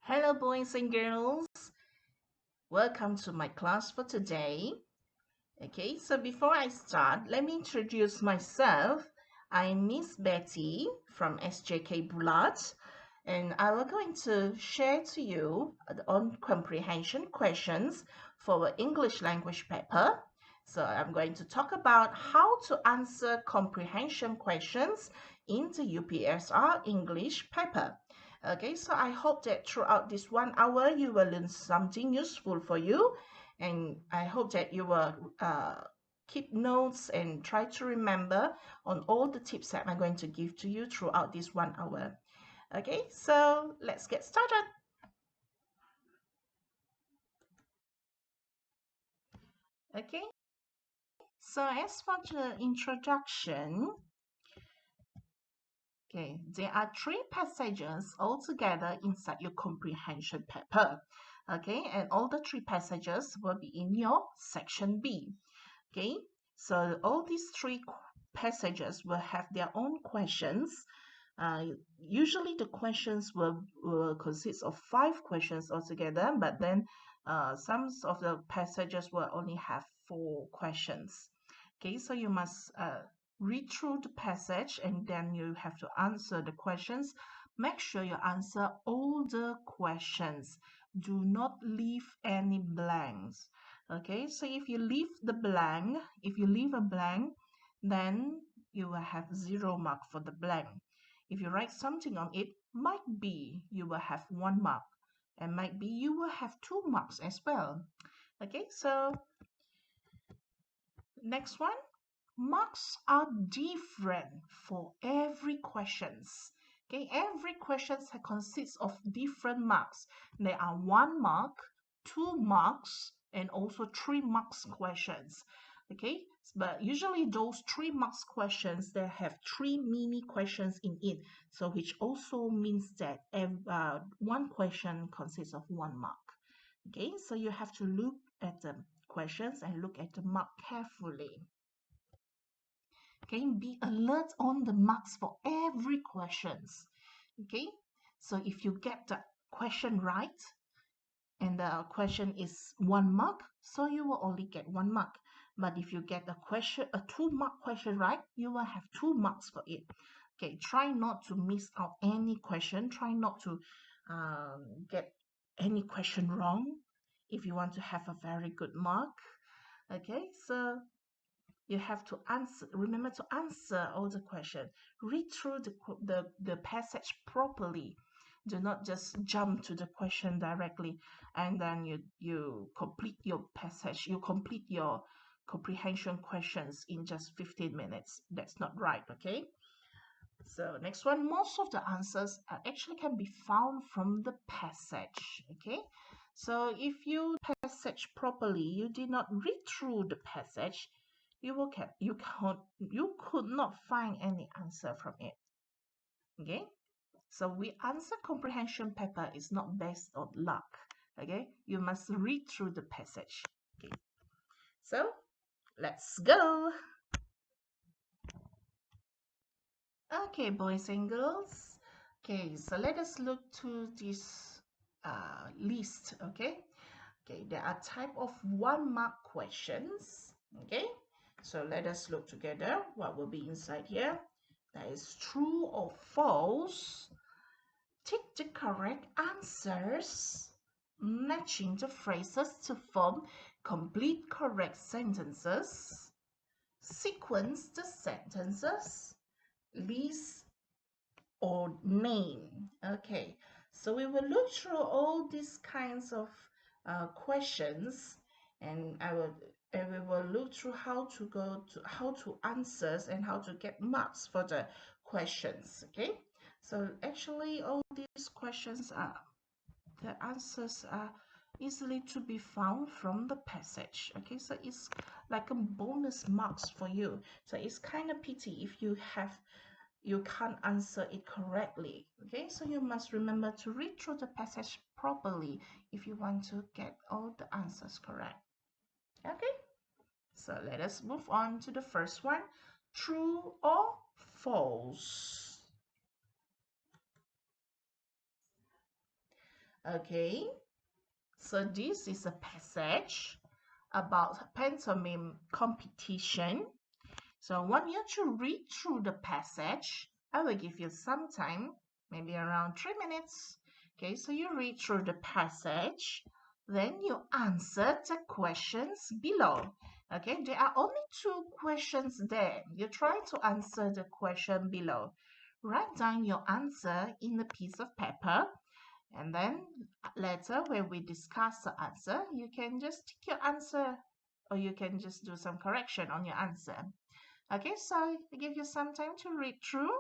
Hello, boys and girls. Welcome to my class for today. Okay, so before I start, let me introduce myself. I'm Miss Betty from SJK BULAT, and I will going to share to you on comprehension questions for our English language paper. So I'm going to talk about how to answer comprehension questions in the UPSR English paper. Okay, so I hope that throughout this 1 hour, you will learn something useful for you. And I hope that you will keep notes and try to remember on all the tips that I'm going to give to you throughout this 1 hour. Okay, so let's get started. Okay, so as for the introduction, okay, there are 3 passages altogether inside your comprehension paper. Okay, and all the 3 passages will be in your section B. Okay, so all these 3 passages will have their own questions. Usually the questions will consist of 5 questions altogether, but then some of the passages will only have 4 questions. Okay, so you must read through the passage and then you have to answer the questions. Make sure you answer all the questions. Do not leave any blanks. Okay, so if you leave a blank, then you will have 0 mark for the blank. If you write something on it, might be you will have 1 mark, and might be you will have 2 marks as well. Okay, so next one, marks are different for every questions. Okay, every question consists of different marks. There are 1 mark, 2 marks, and also 3 marks questions. Okay, but usually those 3 marks questions, they have 3 mini questions in it. So which also means that one question consists of 1 mark. Okay, so you have to look at the questions and look at the mark carefully. Okay, be alert on the marks for every questions. Okay, so if you get the question right and the question is 1 mark, so you will only get 1 mark. But if you get a 2 mark question right, you will have 2 marks for it. Okay, try not to miss out any question. Try not to get any question wrong if you want to have a very good mark. Okay, so you have to answer. Remember to answer all the questions. Read through the passage properly. Do not just jump to the question directly and then you complete your passage. You complete your comprehension questions in just 15 minutes. That's not right, okay? So next one, most of the answers actually can be found from the passage, okay? So if you passage properly, you did not read through the passage, you could not find any answer from it. Okay, so we answer comprehension paper is not based on luck. Okay, you must read through the passage. Okay, so let's go. Okay, boys and girls. Okay, so let us look to this list. Okay, there are type of 1 mark questions. Okay, so let us look together what will be inside here. That is true or false. Tick the correct answers, matching the phrases to form complete correct sentences. Sequence the sentences. List or name. Okay, so we will look through all these kinds of questions, and we will look through how to answer and how to get marks for the questions. Okay, so actually all these questions the answers are easily to be found from the passage. Okay, so it's like a bonus marks for you. So it's kind of pity if you can't answer it correctly. Okay, so you must remember to read through the passage properly if you want to get all the answers correct. Okay, so let us move on to the first one. True or false? Okay, so this is a passage about pantomime competition. So I want you to read through the passage. I will give you some time, maybe around 3 minutes. Okay, so you read through the passage, then you answer the questions below. Okay, there are only 2 questions there. You try to answer the question below. Write down your answer in a piece of paper, and then later when we discuss the answer, you can just tick your answer, or you can just do some correction on your answer. Okay, so I give you some time to read through.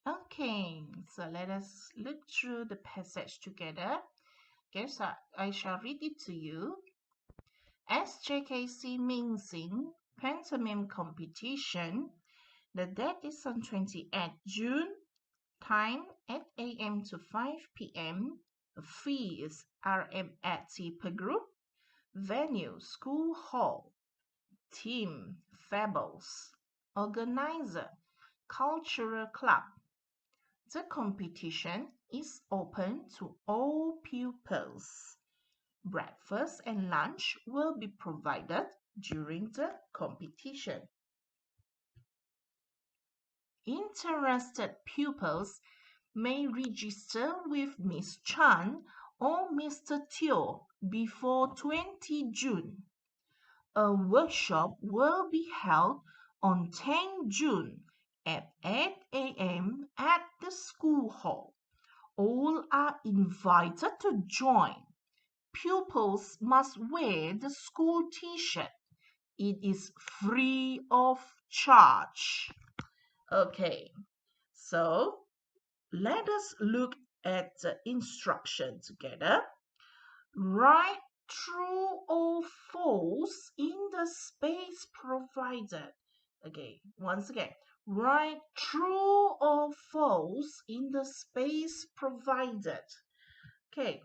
Okay, so let us look through the passage together. Okay, so I shall read it to you. SJKC Mingsing Pantomime Competition. The date is on 28th June. Time 8 a.m. to 5 p.m. Fee is Rm80 per group. Venue, school hall. Team, Fables. Organizer, cultural club. The competition is open to all pupils. Breakfast and lunch will be provided during the competition. Interested pupils may register with Miss Chan or Mr. Teo before 20 June. A workshop will be held on 10 June at 8 a.m. at the school hall. All are invited to join. Pupils must wear the school t-shirt. It is free of charge. Okay, so let us look at the instruction together. Write true or false in the space provided. Okay, once again, write true or false in the space provided. Okay,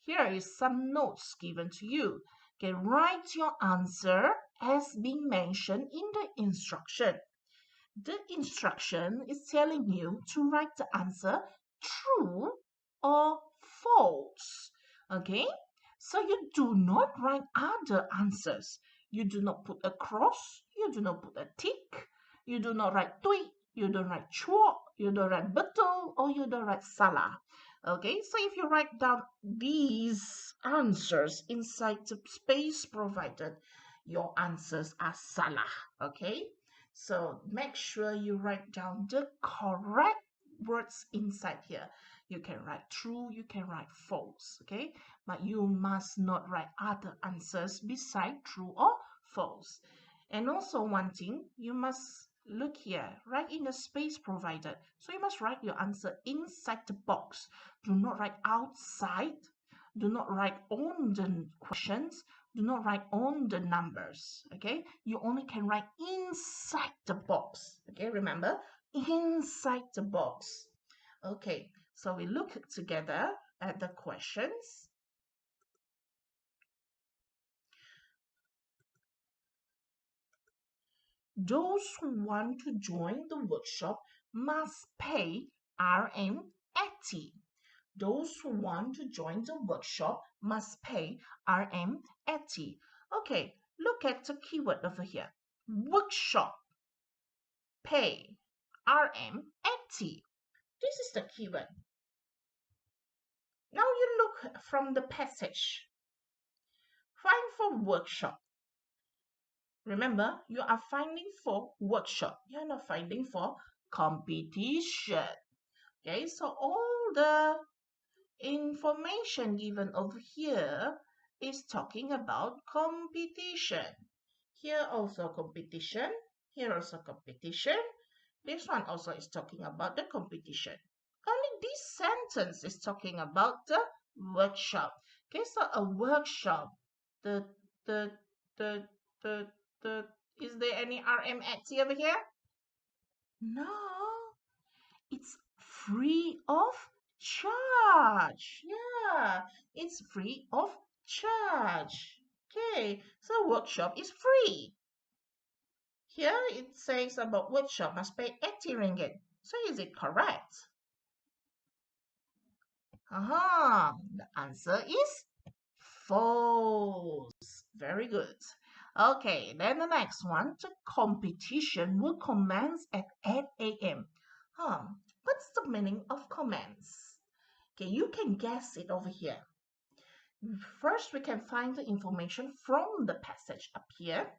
here is some notes given to you. Okay, write your answer as being mentioned in the instruction. The instruction is telling you to write the answer true or false. Okay, so you do not write other answers. You do not put a cross, you do not put a tick, you do not write tui, you don't write chua, you don't write betul, or you don't write salah. Okay, so if you write down these answers inside the space provided, your answers are salah. Okay, so make sure you write down the correct words inside here. You can write true, you can write false, okay? But you must not write other answers beside true or false. And also one thing, you must look here, write in the space provided. So you must write your answer inside the box. Do not write outside. Do not write on the questions. Do not write on the numbers, okay? You only can write inside the box, okay? Remember, inside the box. Okay, so we look together at the questions. Those who want to join the workshop must pay Rm80. Those who want to join the workshop must pay Rm80. Okay, look at the keyword over here. Workshop, pay, Rm80. This is the keyword. Now you look from the passage. Find for workshop. Remember, you are finding for workshop. You are not finding for competition. Okay, so all the information given over here is talking about competition. Here also competition. Here also competition. This one also is talking about the competition. Only this sentence is talking about the workshop. Okay, so a workshop. Is there any Rm80 over here? No, it's free of charge. Yeah, it's free of charge. Okay, so workshop is free. Here it says about workshop must pay 80 ringgit. So is it correct? The answer is false. Very good. Okay, then the next one, the competition will commence at 8 a.m. What's the meaning of commence? Okay, you can guess it over here. First, we can find the information from the passage up here.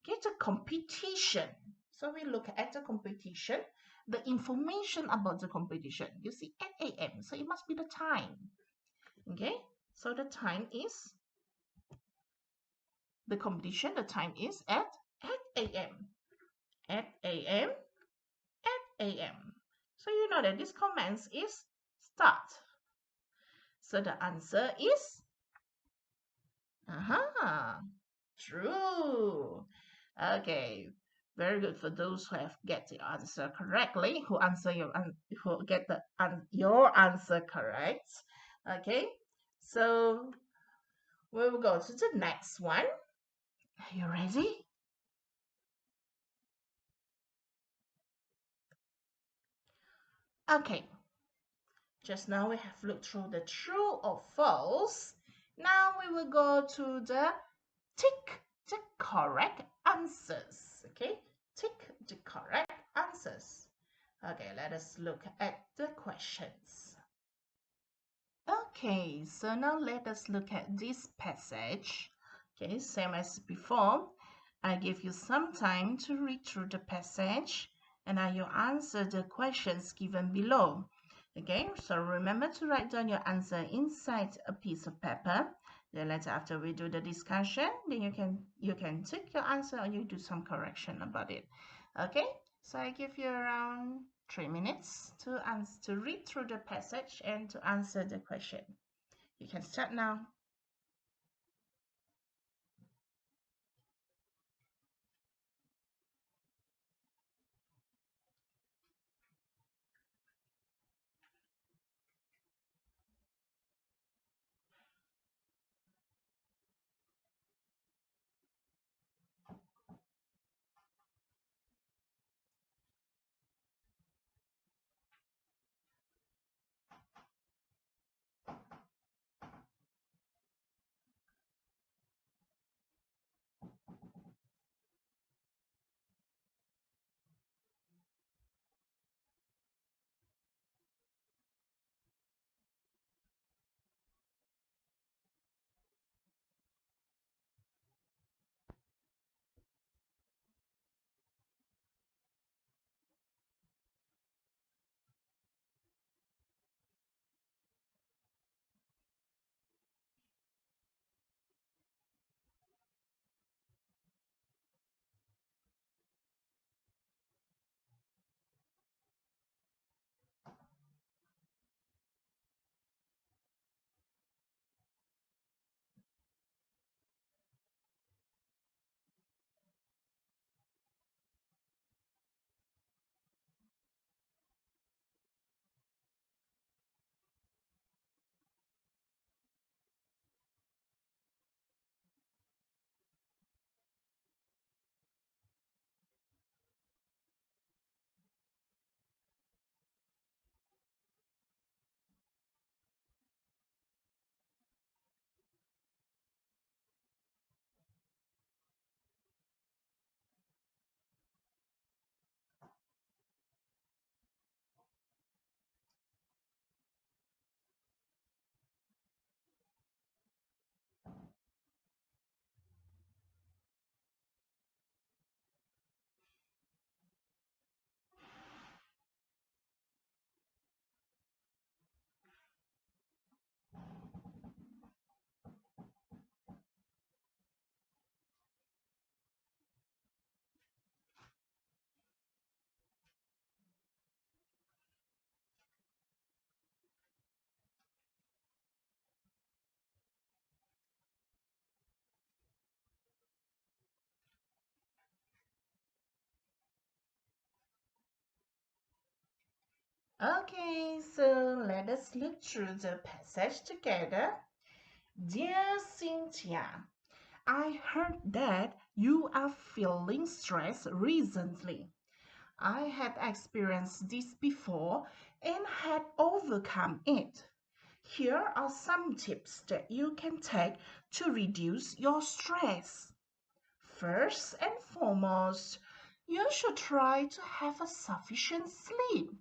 Okay, the competition. So we look at the competition, the information about the competition. You see 8 a.m., so it must be the time. Okay, so the time is, the competition, the time is at 8 a.m. 8 a.m. 8 a.m. So you know that this commence is start. So the answer is true. Okay, very good for those who have get the answer correctly, who get your answer correct. Okay, so we will go to the next one. Are you ready? Okay, just now we have looked through the true or false. Now we will go to the tick the correct answers. Okay, tick the correct answers. Okay, let us look at the questions. Okay, so now let us look at this passage. Okay, same as before. I give you some time to read through the passage and I will answer the questions given below. Okay, so remember to write down your answer inside a piece of paper. Then later after we do the discussion, then you can take your answer or you do some correction about it. Okay, so I give you around 3 minutes to read through the passage and to answer the question. You can start now. Okay, so let us look through the passage together. Dear Cynthia, I heard that you are feeling stressed recently. I had experienced this before and had overcome it. Here are some tips that you can take to reduce your stress. First and foremost, you should try to have a sufficient sleep.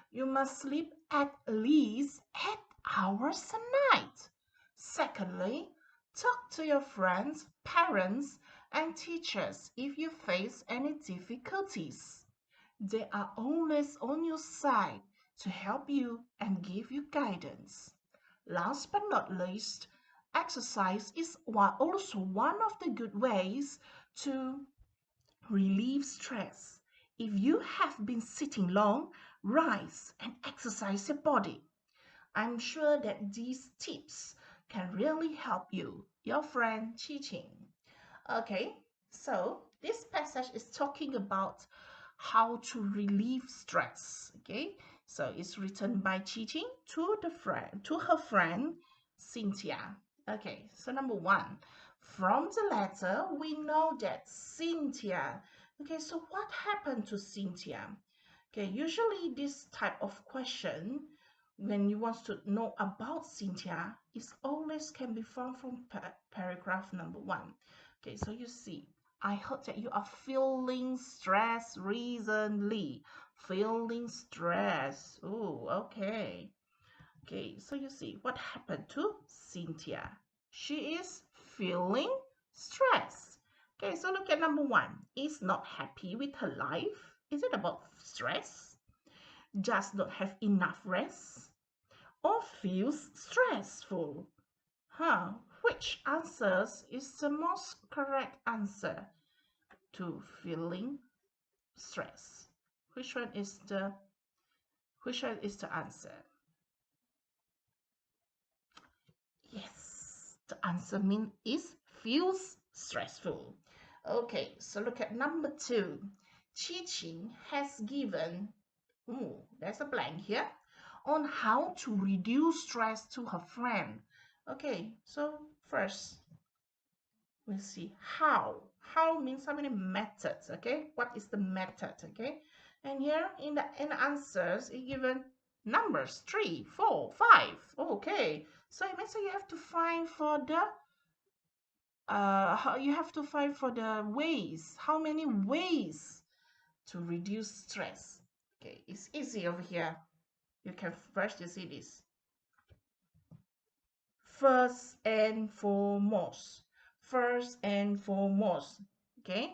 You must sleep at least 8 hours a night. Secondly, talk to your friends, parents, and teachers if you face any difficulties. They are always on your side to help you and give you guidance. Last but not least, exercise is also one of the good ways to relieve stress. If you have been sitting long, rise and exercise your body. I'm sure that these tips can really help you, your friend Cheating. Okay, so this passage is talking about how to relieve stress. Okay, so it's written by Cheating to her friend Cynthia. Okay, so number one, from the letter we know that Cynthia. Okay, so what happened to Cynthia? Okay, usually this type of question, when you want to know about Cynthia, is always can be found from paragraph number one. Okay, so you see, I heard that you are feeling stressed recently. Feeling stress. Oh, okay. Okay, so you see, what happened to Cynthia? She is feeling stress. Okay, so look at number one. Is not happy with her life. Is it about stress? Does not have enough rest? Or feels stressful? Which answers is the most correct answer to feeling stress? Which one is the answer? Yes, the answer is feels stressful. Okay, so look at number two. Qi has given, there's a blank here, on how to reduce stress to her friend. Okay, so first, we'll see how. How means how many methods, okay? What is the method, okay? And here in the answers, it's given numbers 3, 4, 5. Okay, so it means that you have to find for the ways. How many ways to reduce stress? Okay, it's easy over here. You can first you see this. First and foremost. First and foremost. Okay,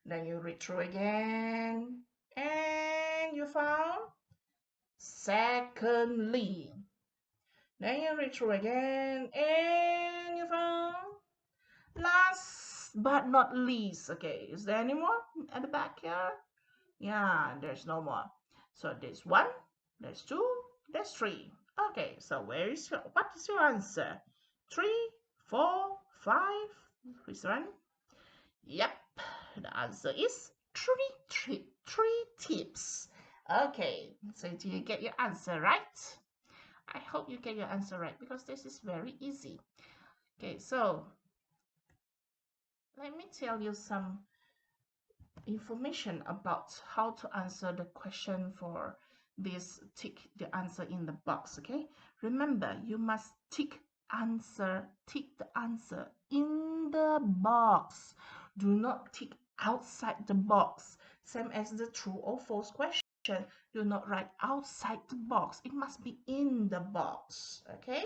then you read through again and you found secondly. Then you read through again and you found last but not least. Okay, is there any more at the back here? Yeah, there's no more. So there's 1, there's 2, there's 3. Okay, so what is your answer? 3, 4, 5, which one? Yep, the answer is three tips. Okay, so do you get your answer right? I hope you get your answer right because this is very easy. Okay, so let me tell you some information about how to answer the question for this. Tick the answer in the box. Okay, remember you must tick the answer in the box. Do not tick outside the box. Same as the true or false question, do not write outside the box. It must be in the box. Okay,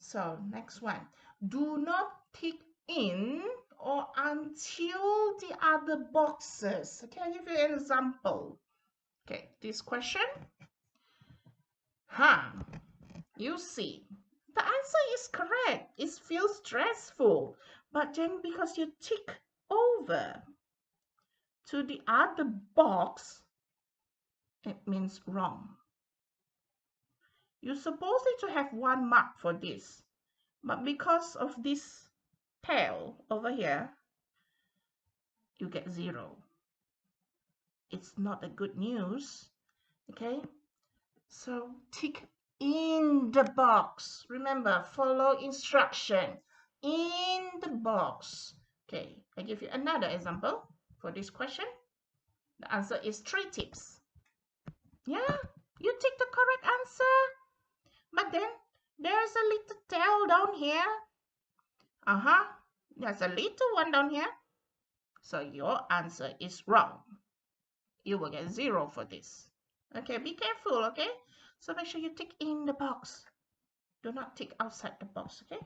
so next one, do not tick in or until the other boxes. Okay, I'll give you an example. Okay, this question. You see, the answer is correct. It feels stressful. But then because you tick over to the other box, it means wrong. You're supposed to have 1 mark for this. But because of this tail over here, you get 0. It's not a good news. Okay, So tick in the box. Remember, follow instruction in the box. Okay, I give you another example for this question. The answer is 3 tips. Yeah, you tick the correct answer. But then there's a little tail down here. There's a little one down here. So your answer is wrong. You will get 0 for this. Okay, be careful, okay? So make sure you tick in the box. Do not tick outside the box, okay?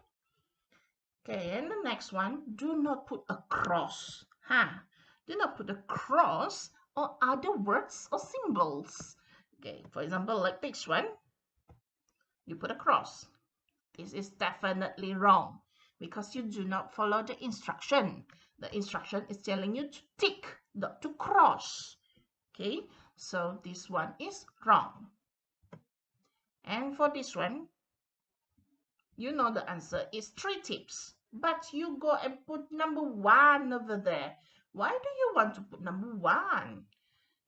Okay, and the next one, do not put a cross. Do not put a cross or other words or symbols. Okay, for example, like this one, you put a cross. This is definitely wrong because you do not follow the instruction. The instruction is telling you to tick, not to cross. Okay, so this one is wrong. And for this one, you know the answer is 3 tips, but you go and put number 1 over there. Why do you want to put number 1?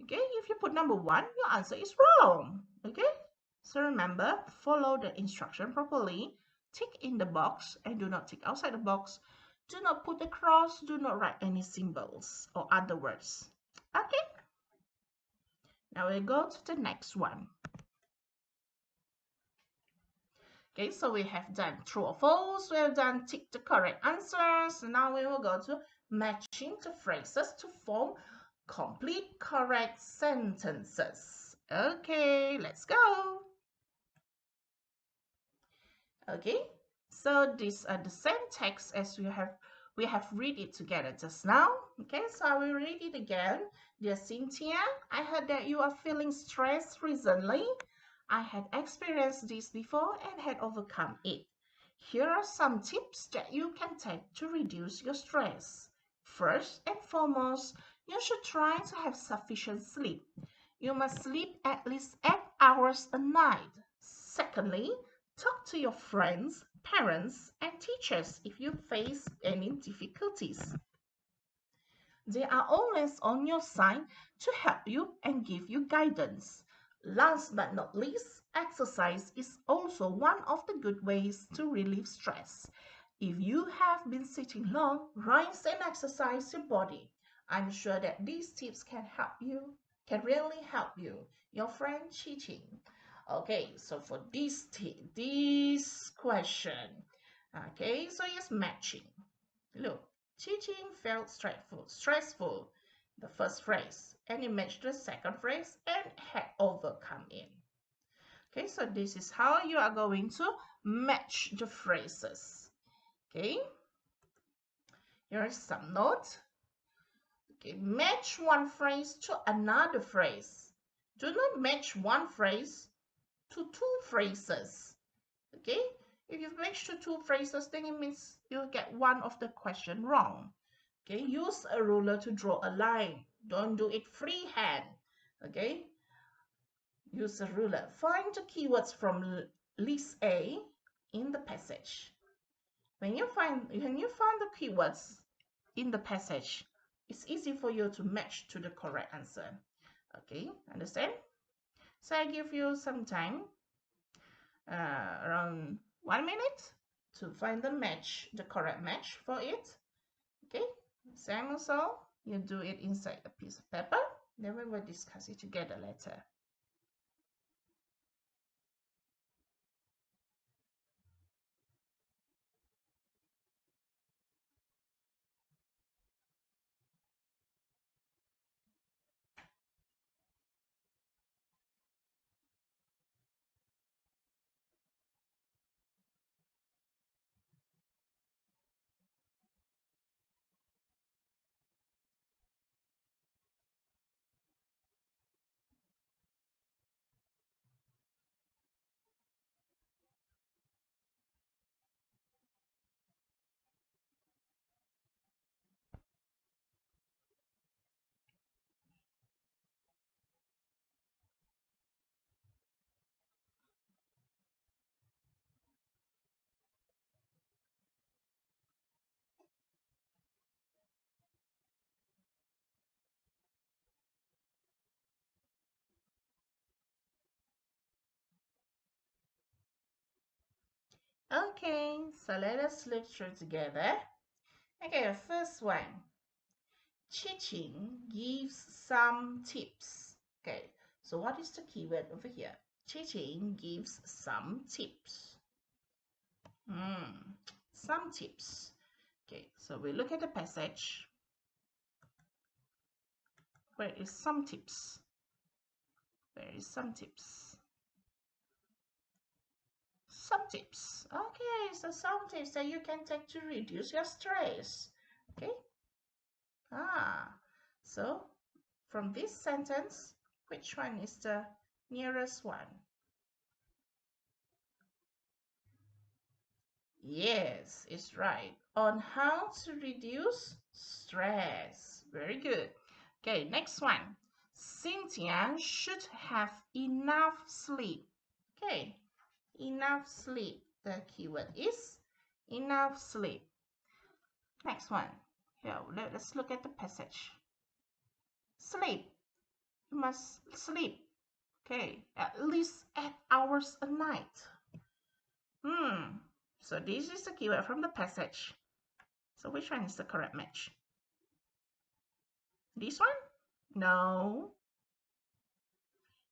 Okay, if you put number 1, your answer is wrong. Okay, so remember, follow the instruction properly. Tick in the box and do not tick outside the box. Do not put a cross. Do not write any symbols or other words. Okay, now we go to the next one. Okay, so we have done true or false. We have done tick the correct answers. Now we will go to matching the phrases to form complete correct sentences. Okay, let's go. Okay, so these are the same text as we have read it together just now. Okay, so I will read it again. Dear Cynthia, I heard that you are feeling stressed recently. I had experienced this before and had overcome it. Here are some tips that you can take to reduce your stress. First and foremost, you should try to have sufficient sleep. You must sleep at least 8 hours a night. Secondly, talk to your friends, parents, and teachers if you face any difficulties. They are always on your side to help you and give you guidance. Last but not least, exercise is also one of the good ways to relieve stress. If you have been sitting long, rise and exercise your body. I'm sure that these tips can really help you. Your friend Cheating. Okay, so for this question, okay, so it's matching. Look, teaching felt stressful, the first phrase, and you matched the second phrase and had overcome it. Okay, so this is how you are going to match the phrases. Okay, here is some notes. Okay, match one phrase to another phrase. Do not match one phrase to 2 phrases. Okay, if you match to 2 phrases, then it means you'll get one of the question wrong. Okay, use a ruler to draw a line. Don't do it freehand. Okay, use a ruler. Find the keywords from list A in the passage. When you find the keywords in the passage, it's easy for you to match to the correct answer. Okay, understand? So I give you some time, around 1 minute, to find the correct match for it. Okay, same also, you do it inside a piece of paper, then we will discuss it together later. Okay, so let us look through together. Okay, the first one. Teaching gives some tips. Okay, so what is the keyword over here? Teaching gives some tips. Some tips. Okay, so we look at the passage. Where is some tips? Where is some tips? Some tips. Okay, so some tips that you can take to reduce your stress. Okay. So from this sentence, which one is the nearest one? Yes, it's right. On how to reduce stress. Very good. Okay, next one. Cynthia should have enough sleep. Okay, enough sleep. The keyword is enough sleep. Next one. Here, let's look at the passage. Sleep. You must sleep. Okay, at least 8 hours a night. So this is the keyword from the passage. So which one is the correct match? This one? No.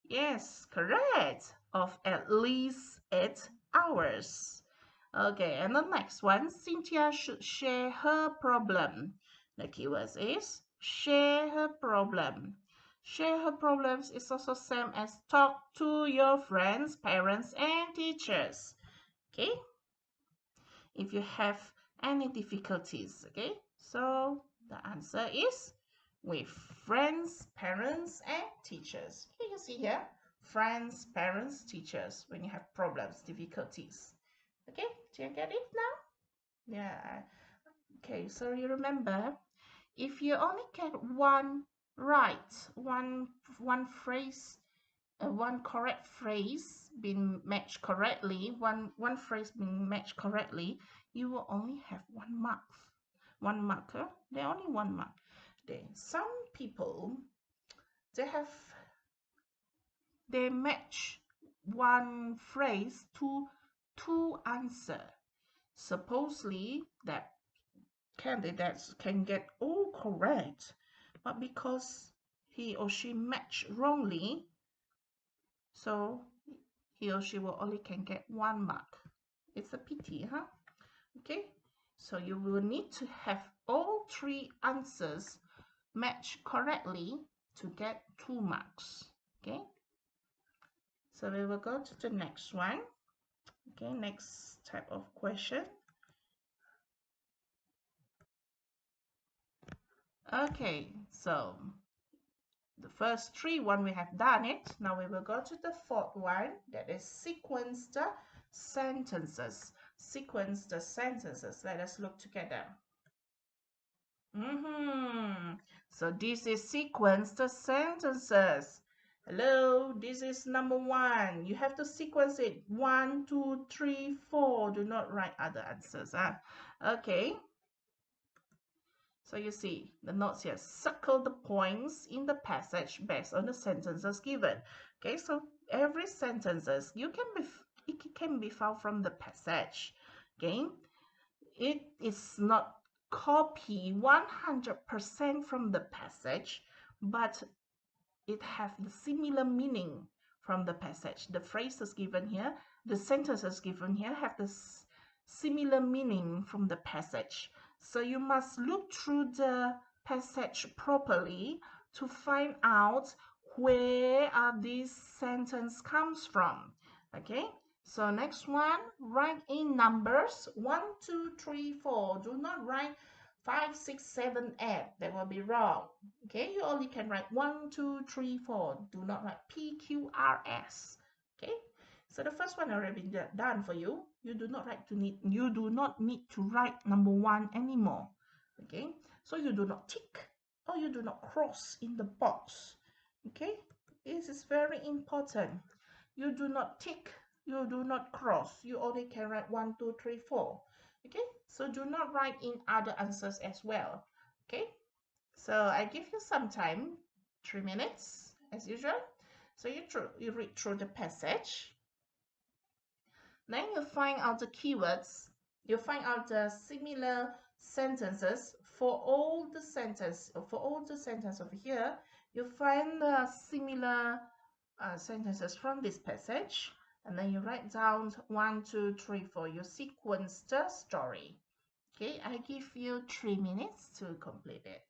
Yes, correct. Of at least 8 hours. Okay, and the next one, Cynthia should share her problem. The keyword is share her problem. Share her problems is also same as talk to your friends, parents, and teachers. Okay? If you have any difficulties, okay? So the answer is with friends, parents, and teachers. Okay, you see here, friends, parents, teachers, when you have problems, difficulties. Okay, do you get it now? Yeah. Okay, so you remember, if you only get one right, one phrase, one correct phrase being matched correctly, one phrase being matched correctly, you will only have 1 mark. 1 marker. They only 1 mark. Then some people, they match one phrase to 2 answers. Supposedly that candidates can get all correct, but because he or she matched wrongly, so he or she will only can get 1 mark. It's a pity, huh? Okay, so you will need to have all 3 answers match correctly to get 2 marks. Okay, so we will go to the next one. Okay, next type of question. Okay, so the first 3 we have done it. Now we will go to the 4th one, that is sequence the sentences. Sequence the sentences. Let us look together. So this is sequence the sentences. Hello, this is number 1. You have to sequence it. 1, 2, 3, 4. Do not write other answers. Okay. So you see the notes here. Circle the points in the passage based on the sentences given. Okay, so every sentences it can be found from the passage. Okay, it is not copy 100% from the passage, but it have the similar meaning from the passage. The phrases given here, the sentences given here have the similar meaning from the passage. So you must look through the passage properly to find out where this sentence comes from. Okay, so next one, write in numbers 1, 2, 3, 4. Do not write 5, 6, 7, 8. That will be wrong. Okay, you only can write 1, 2, 3, 4. Do not write P, Q, R, S. Okay, so the first one already been done for you. You do not need to write number 1 anymore. Okay, so you do not tick or you do not cross in the box. Okay, this is very important. You do not tick, you do not cross. You only can write 1, 2, 3, 4. Okay, so do not write in other answers as well. Okay, so I give you some time, 3 minutes as usual. So you read through the passage. Then you find out the keywords. You find out the similar sentences for all the sentence. For all the sentences over here, you find the similar sentences from this passage, and then you write down 1, 2, 3, 4. You sequence the story. Okay, I give you 3 minutes to complete it.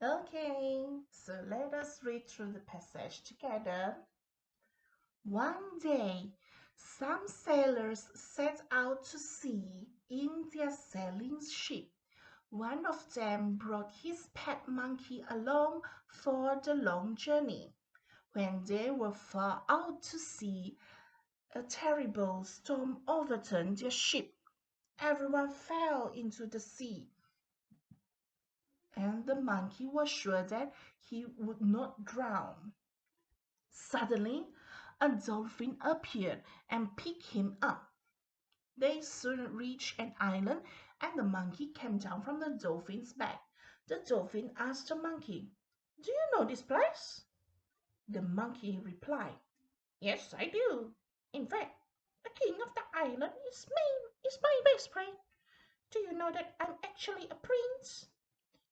Okay, so let us read through the passage together. One day, some sailors set out to sea in their sailing ship. One of them brought his pet monkey along for the long journey. When they were far out to sea, a terrible storm overturned their ship. Everyone fell into the sea, and the monkey was sure that he would not drown. Suddenly, a dolphin appeared and picked him up. They soon reached an island, and the monkey came down from the dolphin's back. The dolphin asked the monkey, "Do you know this place?" The monkey replied, "Yes, I do. In fact, the king of the island is my best friend. Do you know that I'm actually a prince?"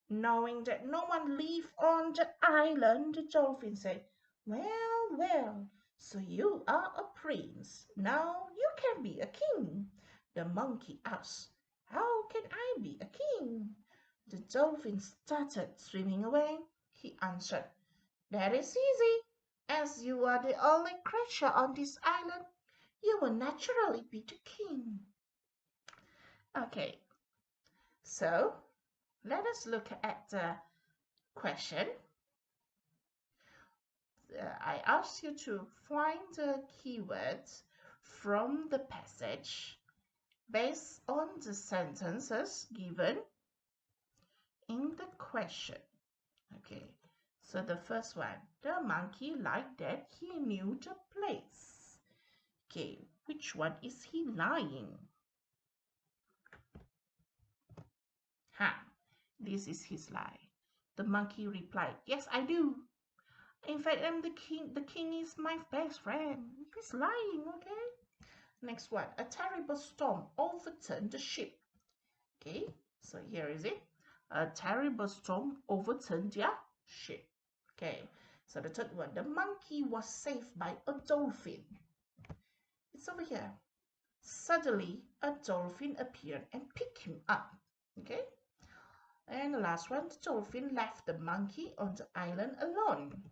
Knowing that no one lived on the island, the dolphin said, "Well, well, so you are a prince. Now you can be a king." The monkey asked, "How can I be a king?" The dolphin started swimming away. He answered, "That is easy. As you are the only creature on this island, you will naturally be the king." Okay, so let us look at the question. I asked you to find the keywords from the passage based on the sentences given in the question. Okay, so the first one, the monkey liked that he knew the place. Okay, which one is he lying? This is his lie. The monkey replied, "Yes, I do. In fact, I'm the king. The king is my best friend." He's lying, okay? Next one, a terrible storm overturned the ship. Okay, so here is it. A terrible storm overturned their ship. Okay, so the third one, the monkey was saved by a dolphin. It's over here. Suddenly, a dolphin appeared and picked him up. Okay, and the last one, the dolphin left the monkey on the island alone.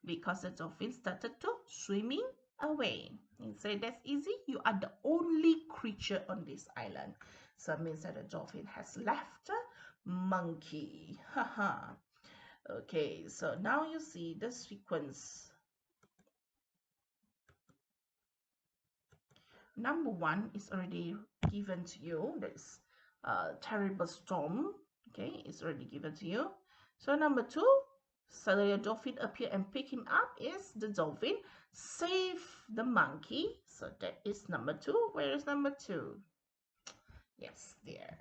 Because the dolphin started to swimming away. And say, that's easy. You are the only creature on this island. So it means that the dolphin has left the monkey. Haha. Okay, so now you see the sequence. Number one is already given to you. That's terrible storm. Okay, it's already given to you. So number two, suddenly a dolphin appeared and picked him up. Is the dolphin save the monkey? So that is number two. Where is number two? Yes, there.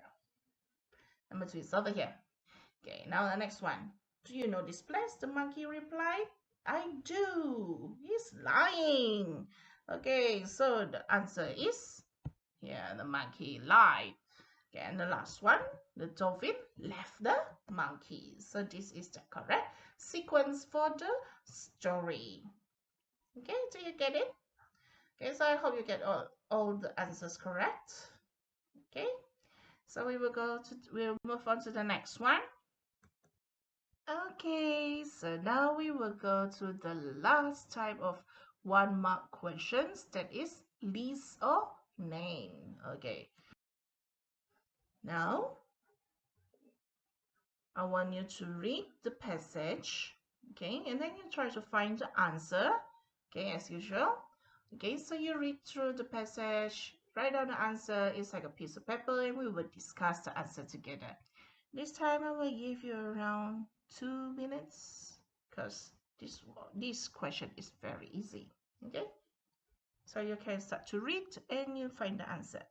Number two is over here. Okay, now the next one. Do you know this place? The monkey replied, "I do." He's lying. Okay, so the answer is here, the monkey lied. Okay, and the last one, the dolphin left the monkey. So this is the correct sequence for the story. Okay, do you get it? Okay, so I hope you get all the answers correct. Okay, so we'll move on to the next one. Okay, so now we will go to the last type of 1-mark questions, that is list or name. Okay, now I want you to read the passage, okay, and then you try to find the answer, okay, as usual. Okay, so you read through the passage, write down the answer. It's like a piece of paper, and we will discuss the answer together. This time I will give you around 2 minutes because this question is very easy. Okay, so you can start to read and you find the answer.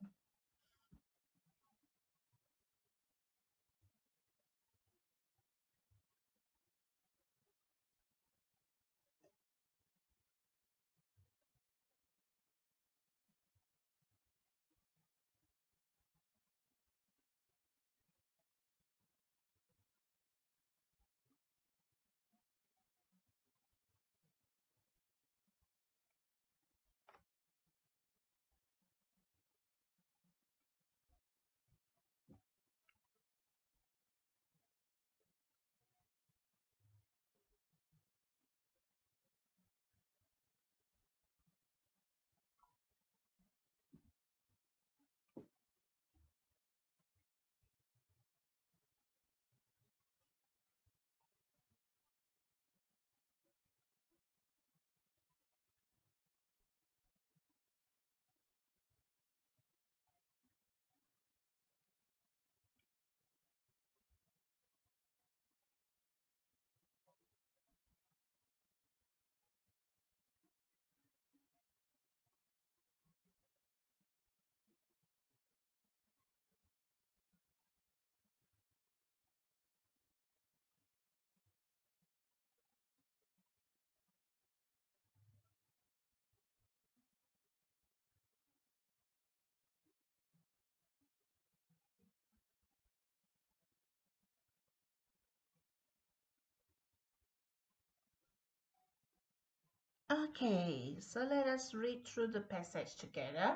Okay, so let us read through the passage together.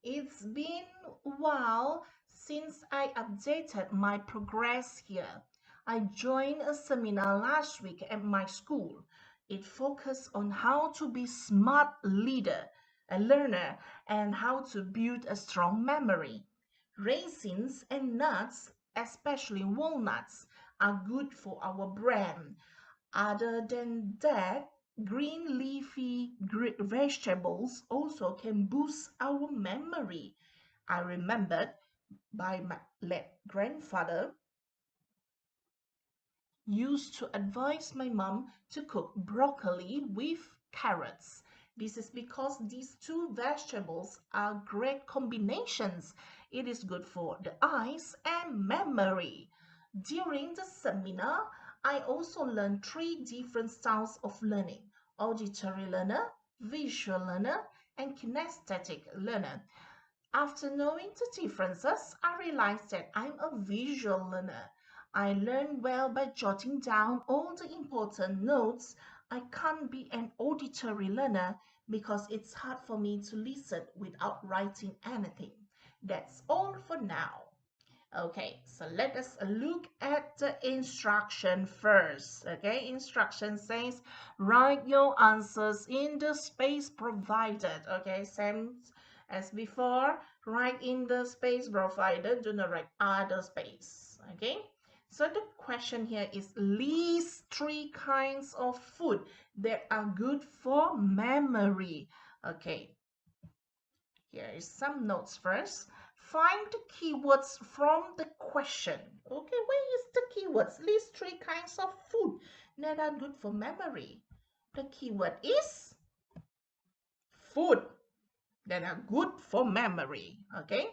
It's been a while since I updated my progress here. I joined a seminar last week at my school. It focused on how to be smart leader, a learner, and how to build a strong memory. Raisins and nuts, especially walnuts, are good for our brain. Other than that, green leafy vegetables also can boost our memory. I remembered by my late grandfather used to advise my mom to cook broccoli with carrots. This is because these two vegetables are great combinations. It is good for the eyes and memory. During the seminar, I also learned three different styles of learning: auditory learner, visual learner, and kinesthetic learner. After knowing the differences, I realized that I'm a visual learner. I learn well by jotting down all the important notes. I can't be an auditory learner because it's hard for me to listen without writing anything. That's all for now. Okay, so let us look at the instruction first. Okay, instruction says write your answers in the space provided. Okay, same as before, write in the space provided, do not write other space. Okay, so the question here is list three kinds of food that are good for memory. Okay, here is some notes first. Find the keywords from the question. Okay, where is the keywords? List three kinds of food that are good for memory. The keyword is food that are good for memory. Okay,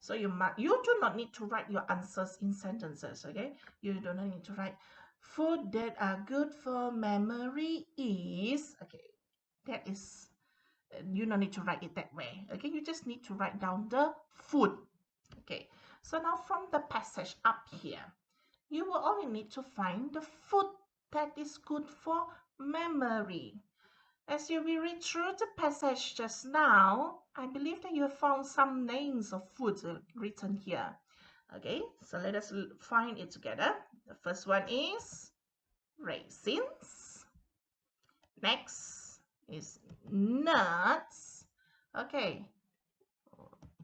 so you do not need to write your answers in sentences. Okay, you do not need to write food that are good for memory is. Okay, that is you don't need to write it that way. Okay, you just need to write down the food. Okay, so now from the passage up here, you will only need to find the food that is good for memory. As you will read through the passage just now, I believe that you have found some names of foods written here. Okay, so let us find it together. The first one is raisins. Next is nuts. Okay,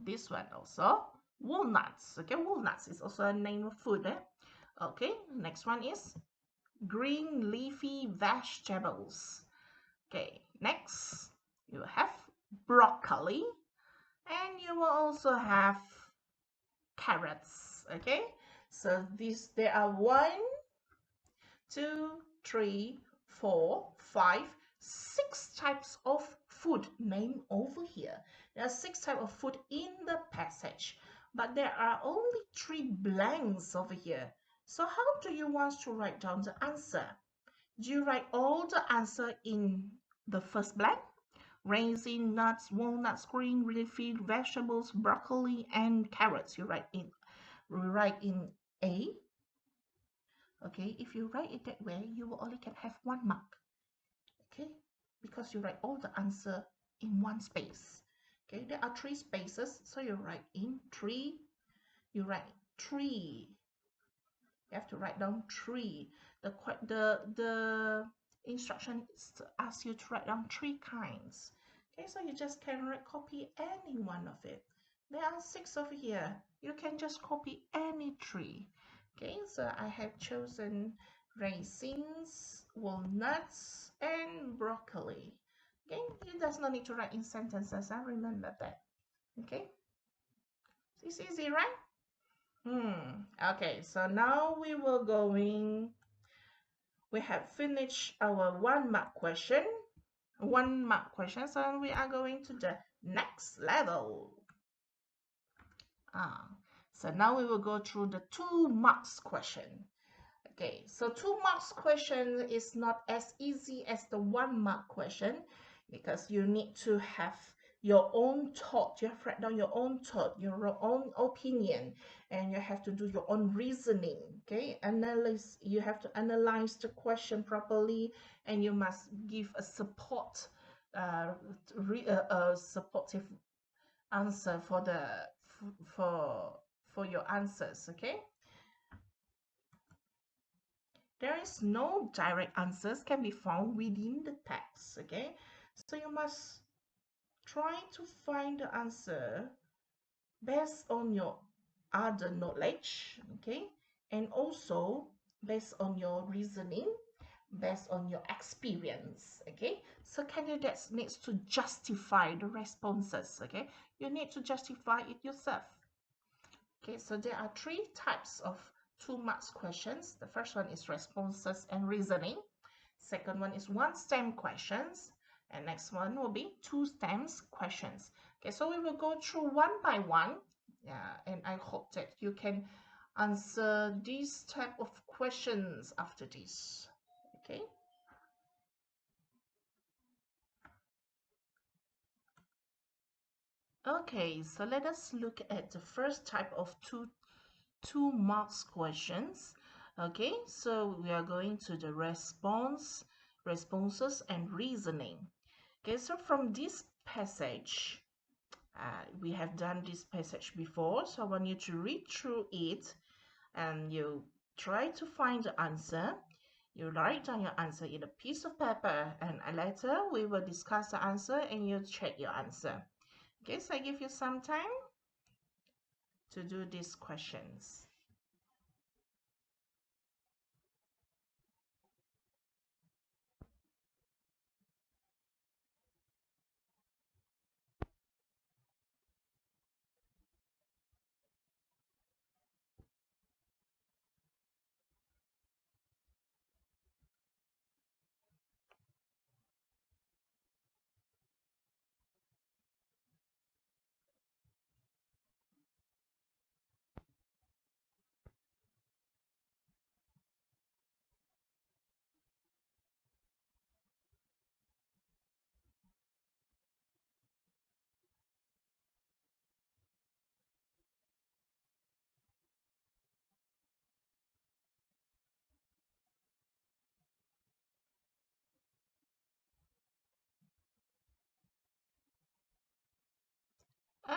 this one also walnuts. Okay, walnuts is also a name of food. Okay, next one is green leafy vegetables. Okay, next you have broccoli, and you will also have carrots. Okay, so there are 1, 2, 3, 4, 5, 6 types of food named over here. There are 6 types of food in the passage, but there are only 3 blanks over here. So how do you want to write down the answer? Do you write all the answer in the first blank? Raisin, nuts, walnuts, green leafy vegetables, broccoli, and carrots. You write in A. Okay, if you write it that way, you will only can have 1 mark. Okay, because you write all the answer in 1 space. Okay, there are 3 spaces, so you write in 3. You write 3. You have to write down 3. The instruction is to ask you to write down 3 kinds. Okay, so you just can copy any one of it. There are 6 over here. You can just copy any 3. Okay, so I have chosen raisins, walnuts, and broccoli. Okay, you does not need to write in sentences. I remember that. Okay, it's easy, right? Okay, so now we have finished our 1 mark question. 1 mark questions, and we are going to the next level. So now we will go through the 2 marks question. Okay, so 2 marks question is not as easy as the 1 mark question because you need to have your own thought. You have to write down your own thought, your own opinion, and you have to do your own reasoning. Okay, you have to analyze the question properly, and you must give a supportive answer for your answers. Okay. There is no direct answers can be found within the text, okay? So you must try to find the answer based on your other knowledge, okay? And also based on your reasoning, based on your experience, okay? So candidates needs to justify the responses, okay? You need to justify it yourself. Okay, so there are three types of 2 marks questions. The first one is responses and reasoning. Second one is 1 stem questions. And next one will be 2 stems questions. Okay, so we will go through one by one. Yeah, and I hope that you can answer these type of questions after this. Okay. Okay, so let us look at the first type of two marks questions. Okay, so we are going to the responses and reasoning. Okay, so from this passage, we have done this passage before, so I want you to read through it and you try to find the answer. You write down your answer in a piece of paper, and later we will discuss the answer and you check your answer. Okay, so I give you some time to do these questions.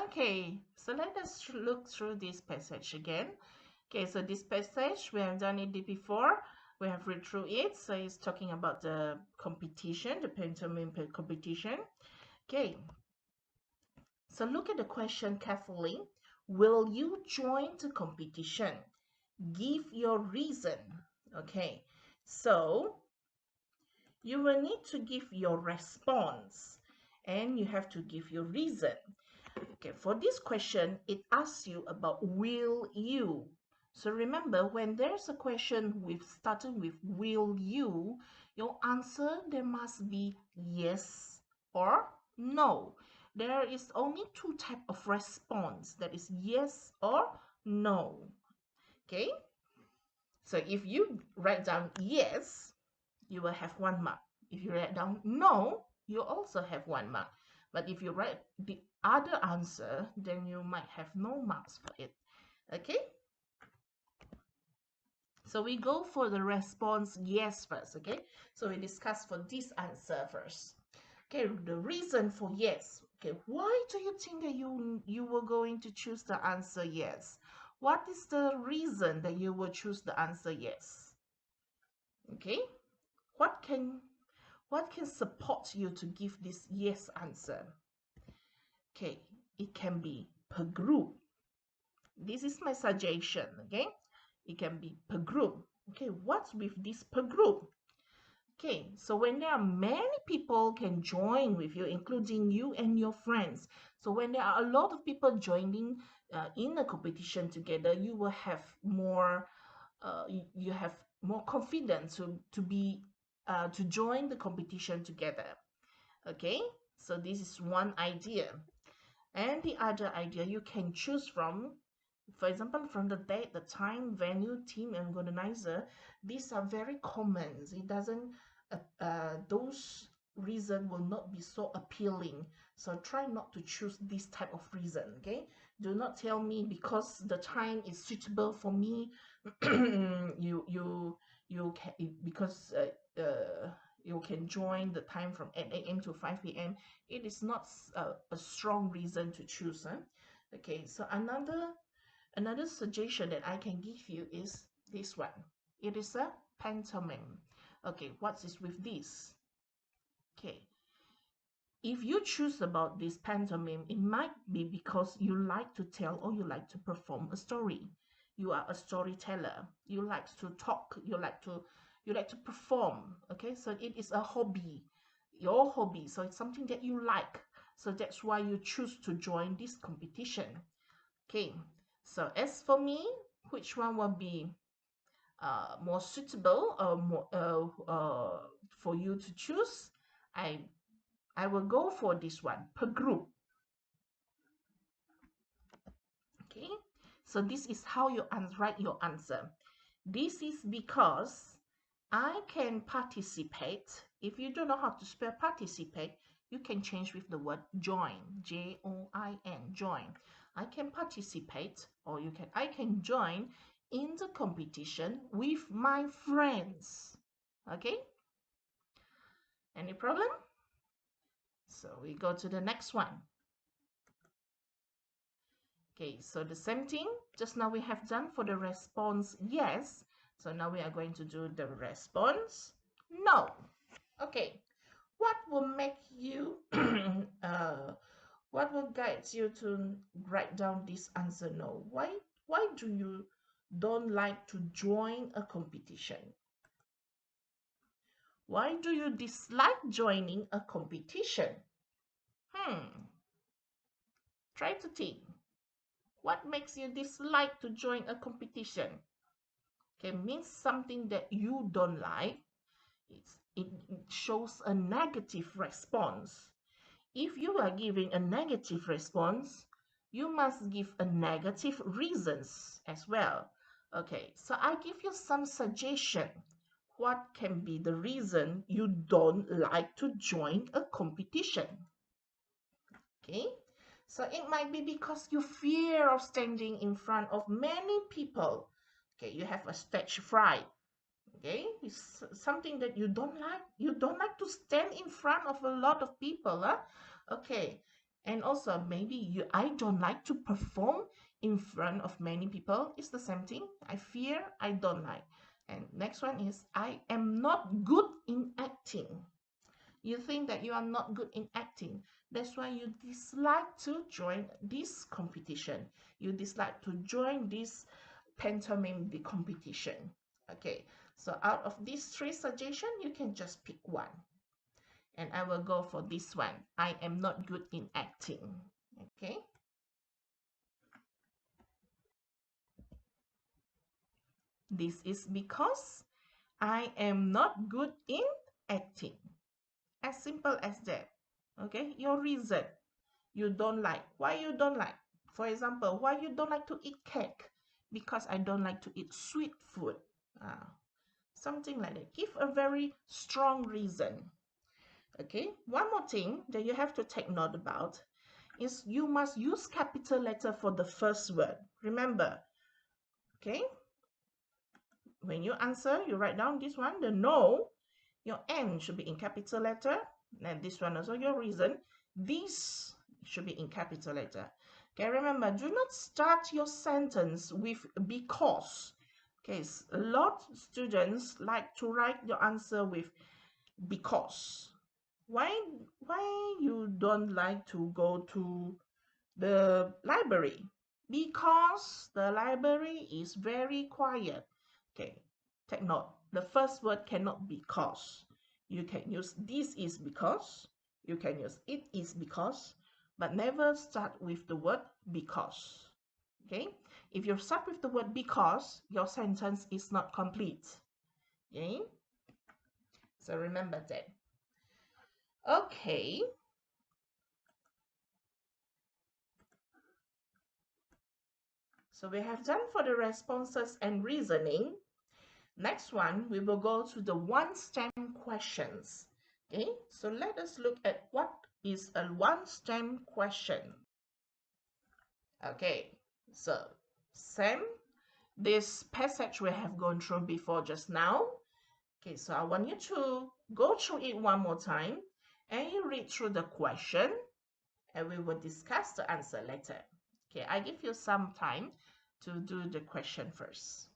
Okay, so let us look through this passage again. Okay, so this passage, we have done it before. We have read through it. So it's talking about the competition, the pantomime competition. Okay, so look at the question carefully. Will you join the competition? Give your reason. Okay, so you will need to give your response and you have to give your reason. Okay, for this question, it asks you about will you. So remember, when there's a question with starting with will you, your answer there must be yes or no. There is only 2 types of response, that is yes or no. Okay, so if you write down yes, you will have 1 mark. If you write down no, you also have 1 mark. But if you write the other answer, then you might have no marks for it. Okay? So we go for the response yes first, okay? So we discuss for this answer first. Okay, the reason for yes. Okay, why do you think that you were going to choose the answer yes? What is the reason that you will choose the answer yes? Okay? What can support you to give this yes answer? Okay, it can be per group. This is my suggestion, okay? It can be per group. Okay, what's with this per group? Okay, so when there are many people can join with you, including you and your friends. So when there are a lot of people joining in a competition together, you will have more, you have more confidence to join the competition together. Okay, so this is one idea. And the other idea you can choose from, for example, from the date, the time, venue, team, and organizer. These are very common. It doesn't, those reason will not be so appealing. So try not to choose this type of reason, okay? Do not tell me because the time is suitable for me. you can, because you can join the time from 8 a.m. to 5 p.m. It is not a strong reason to choose. Huh? Okay, so another suggestion that I can give you is this one. It is a pantomime. Okay, what is with this? Okay, if you choose about this pantomime, it might be because you like to tell or you like to perform a story. You are a storyteller. You like to talk. You like to perform. Okay, so it is a hobby, your hobby. So it's something that you like. So that's why you choose to join this competition. Okay, so as for me, which one will be more suitable or more for you to choose? I will go for this one, per group. Okay, so this is how you write your answer. This is because I can participate. If you don't know how to spell participate, you can change with the word join, J-O-I-N, join. I can participate, or I can join in the competition with my friends. Okay? Any problem? So we go to the next one. Okay, so the same thing just now we have done for the response yes. So now we are going to do the response no. Okay, what will make you, what will guide you to write down this answer no? Why do you don't like to join a competition? Why do you dislike joining a competition? Try to think. What makes you dislike to join a competition? Okay, means something that you don't like. It shows a negative response. If you are giving a negative response, you must give a negative reasons as well. Okay, so I give you some suggestion. What can be the reason you don't like to join a competition? Okay, so it might be because you fear of standing in front of many people. Okay, you have a stage fright. Okay, it's something that you don't like. You don't like to stand in front of a lot of people. Huh? Okay, and also maybe I don't like to perform in front of many people. It's the same thing. I fear, I don't like. And next one is I am not good in acting. You think that you are not good in acting. That's why you dislike to join this competition. You dislike to join this pantomime competition. Okay, so out of these three suggestions, you can just pick one. And I will go for this one. I am not good in acting. Okay. This is because I am not good in acting. As simple as that. Okay, your reason you don't like. Why you don't like? For example, why you don't like to eat cake? Because I don't like to eat sweet food. Something like that. Give a very strong reason. Okay, one more thing that you have to take note about is you must use capital letter for the first word. Remember, okay? When you answer, you write down this one, the no, your N should be in capital letter, and this one also your reason. This should be in capital letter. Okay, remember, do not start your sentence with because. Okay, a lot of students like to write your answer with because. Why you don't like to go to the library? Because the library is very quiet. Okay, take note. The first word cannot be cause. You can use this is because. You can use it is because, but never start with the word because. Okay, if you start with the word because, your sentence is not complete. Okay, so remember that. Okay. So we have done for the responses and reasoning. Next one, we will go to the one-stem questions. Okay, so let us look at what is a one-stem question. Okay, so same, this passage we have gone through before just now. Okay, so I want you to go through it one more time and you read through the question and we will discuss the answer later. Okay, I give you some time to do the question first.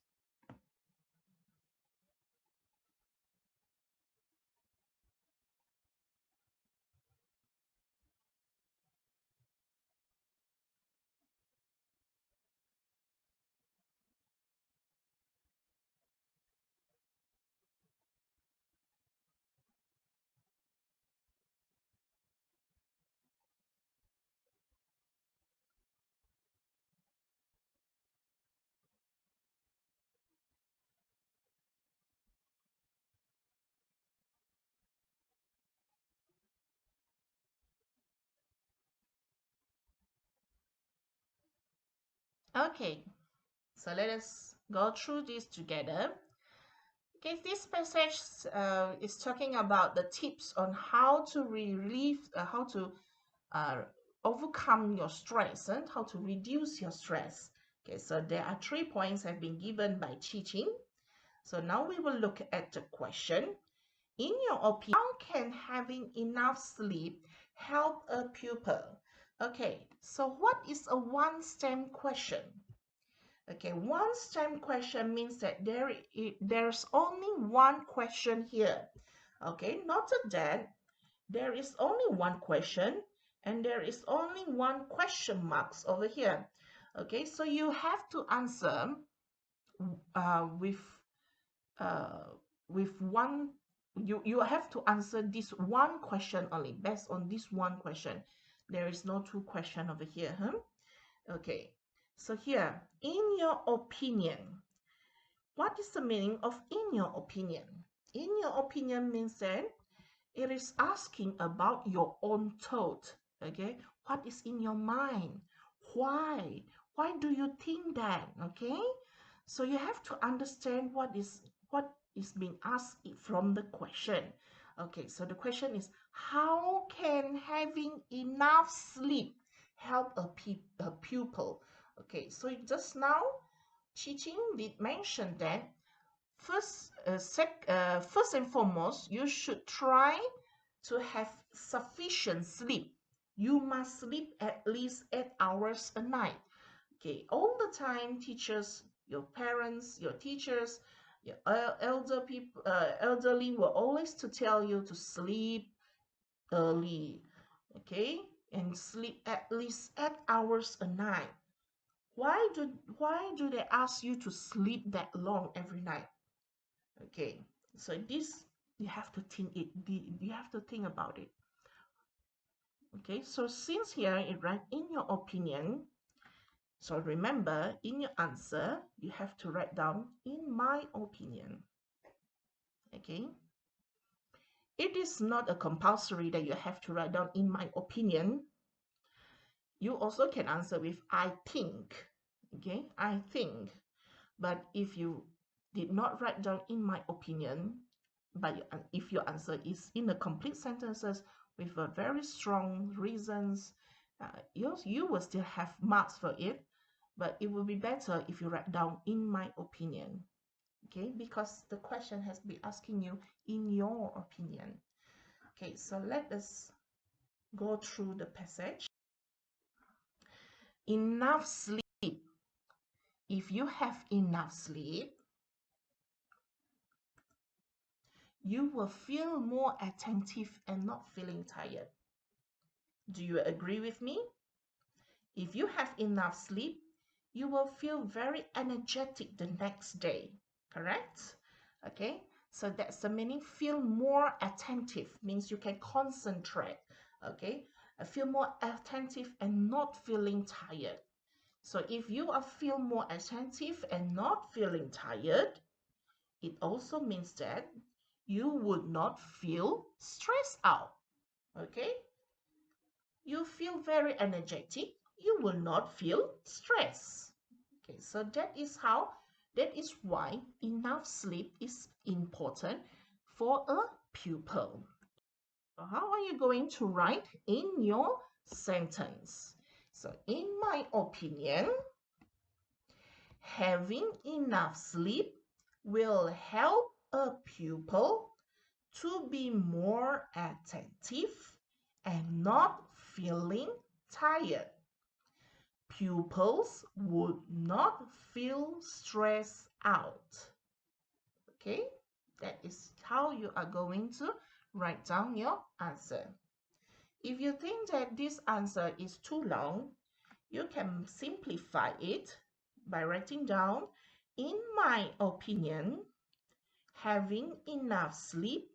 Okay, so let us go through this together. Okay, this passage is talking about the tips on how to how to overcome your stress and how to reduce your stress. Okay, so there are 3 points have been given by Qing. So now we will look at the question. In your opinion, how can having enough sleep help a pupil? Okay, so what is a one-stem question? Okay, one-stem question means that there's only one question here. Okay, noted that there is only one question and there is only one question marks over here. Okay, so you have to answer with one. You have to answer this one question only, based on this one question. There is no 2 question over here, huh? Okay, so here, in your opinion, what is the meaning of in your opinion? In your opinion means that it is asking about your own thought. Okay, what is in your mind? Why? Why do you think that? Okay, so you have to understand what is being asked from the question. Okay, so the question is, how can having enough sleep help a pupil? Okay, so just now, Qing did mention that first and foremost, you should try to have sufficient sleep. You must sleep at least 8 hours a night. Okay, all the time, teachers, your parents, your teachers, your elderly will always to tell you to sleep early, okay, and sleep at least 8 hours a night. Why do they ask you to sleep that long every night? Okay, so this you have to think about it. Okay, so since here it write in your opinion, so remember in your answer you have to write down in my opinion. Okay, it is not a compulsory that you have to write down in my opinion. You also can answer with I think. Okay, I think. But if you did not write down in my opinion, but if your answer is in the complete sentences with a very strong reasons, you will still have marks for it, but it will be better if you write down in my opinion. Okay, because the question has been asking you in your opinion. Okay, so let us go through the passage. Enough sleep. If you have enough sleep, you will feel more attentive and not feeling tired. Do you agree with me? If you have enough sleep, you will feel very energetic the next day, correct? Okay, so that's the meaning. Feel more attentive means you can concentrate, okay? Feel more attentive and not feeling tired. So if you feel more attentive and not feeling tired, it also means that you would not feel stressed out, okay? You feel very energetic, you will not feel stress. Okay, so that is why enough sleep is important for a pupil. So how are you going to write in your sentence? So in my opinion, having enough sleep will help a pupil to be more attentive and not feeling tired. Pupils would not feel stressed out. Okay, that is how you are going to write down your answer. If you think that this answer is too long, you can simplify it by writing down, in my opinion, having enough sleep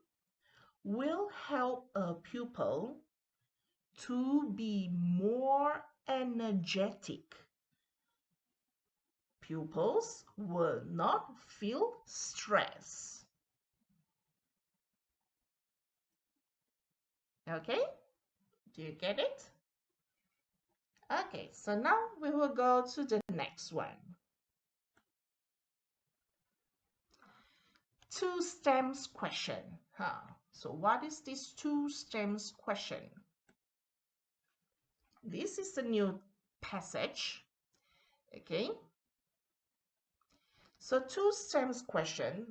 will help a pupil to be more energetic. Pupils will not feel stress. Okay, do you get it? Okay, so now we will go to the next one. Two stems question. So what is this two stems question? This is a new passage. Okay. So two stems question.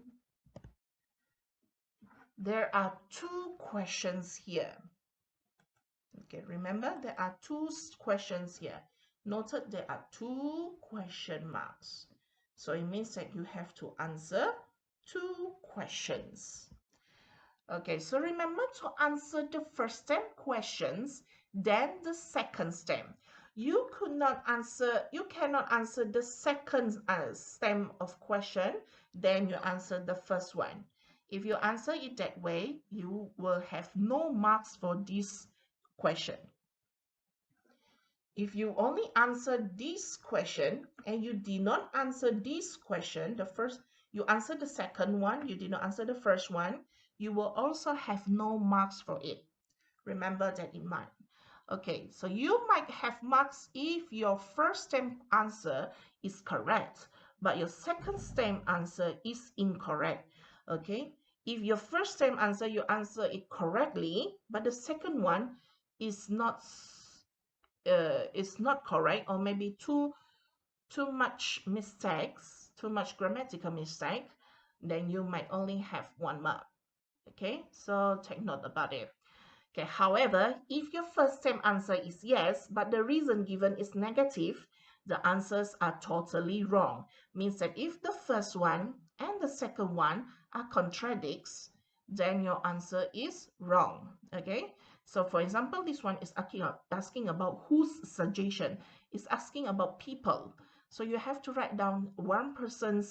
There are two questions here. Okay, remember there are two questions here. Noted there are two question marks. So it means that you have to answer two questions. Okay, so remember to answer the first stem questions, then the second stem. You cannot answer the second stem of question, then you answer the first one. If you answer it that way, you will have no marks for this question. If you only answer this question and you did not answer this question, you answer the second one, you did not answer the first one, you will also have no marks for it. Remember that in mind. Okay, so you might have marks if your first stem answer is correct, but your second stem answer is incorrect. Okay, if your first stem answer, you answer it correctly, but the second one is not correct, or maybe too much mistakes, too much grammatical mistake, then you might only have 1 mark. Okay, so take note about it. Okay, however, if your first stem answer is yes, but the reason given is negative, the answers are totally wrong. Means that if the first one and the second one are contradicts, then your answer is wrong. Okay, so for example, this one is asking about whose suggestion. It's asking about people. So you have to write down one person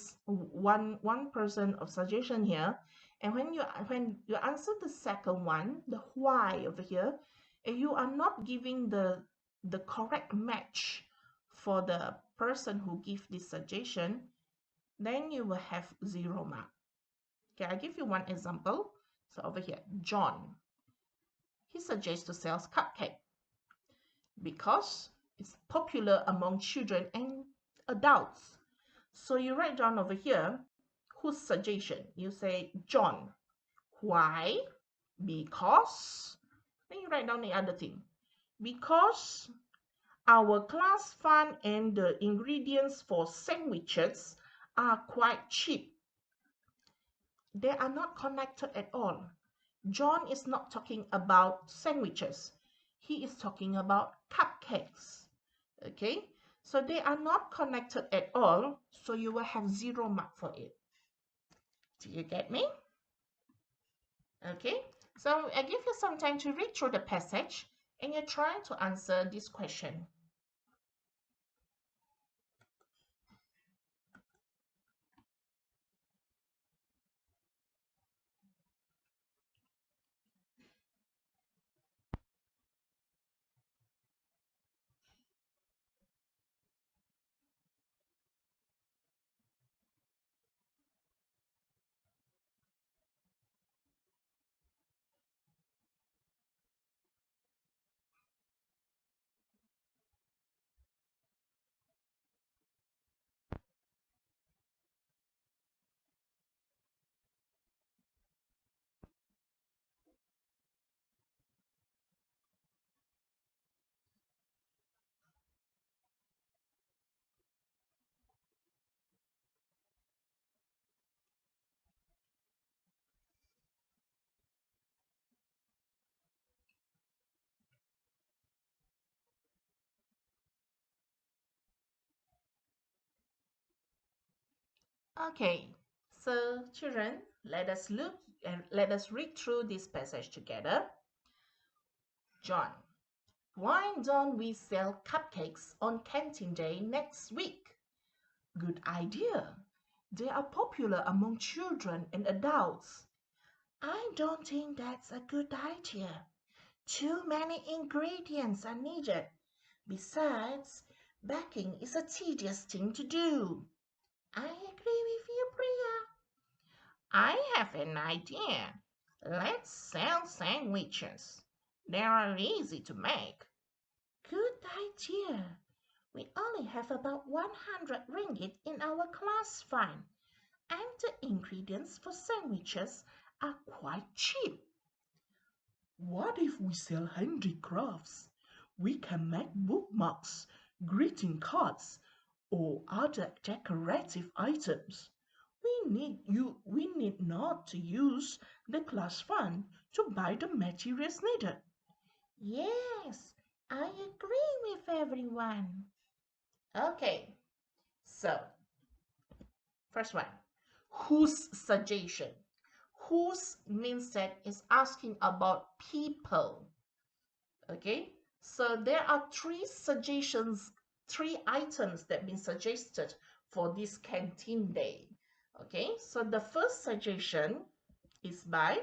of suggestion here. And when you answer the second one, the why over here, and you are not giving the correct match for the person who give this suggestion, then you will have 0 mark. Okay, I'll give you one example. So over here, John, he suggests to sell cupcake because it's popular among children and adults. So you write down over here, whose suggestion? You say John. Why? Because. Then you write down the other thing. Because our class fund and the ingredients for sandwiches are quite cheap. They are not connected at all. John is not talking about sandwiches. He is talking about cupcakes. Okay? So they are not connected at all. So you will have 0 mark for it. Do you get me? Okay, so I give you some time to read through the passage and you try to answer this question. Okay, so children, let us look and let us read through this passage together. John, why don't we sell cupcakes on canteen day next week? Good idea. They are popular among children and adults. I don't think that's a good idea. Too many ingredients are needed. Besides, baking is a tedious thing to do. I agree with you, Priya. I have an idea. Let's sell sandwiches. They are easy to make. good idea. We only have about 100 ringgit in our class fund, and the ingredients for sandwiches are quite cheap. What if we sell handicrafts? We can make bookmarks, greeting cards, or other decorative items. We need not to use the class fund to buy the materials needed. Yes, I agree with everyone. Okay, so first one, whose suggestion? Whose means that is asking about people. Okay, so there are three suggestions, three items that have been suggested for this canteen day. Okay, so the first suggestion is by,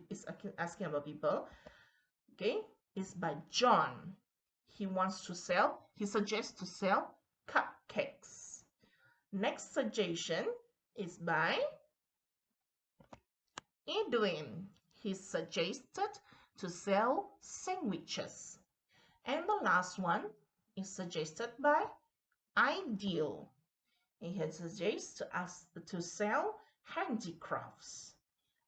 is asking about people. Okay, is by John. He suggests to sell cupcakes. Next suggestion is by Edwin. He suggested to sell sandwiches. And the last one is suggested by Ideal. He had suggested to sell handicrafts.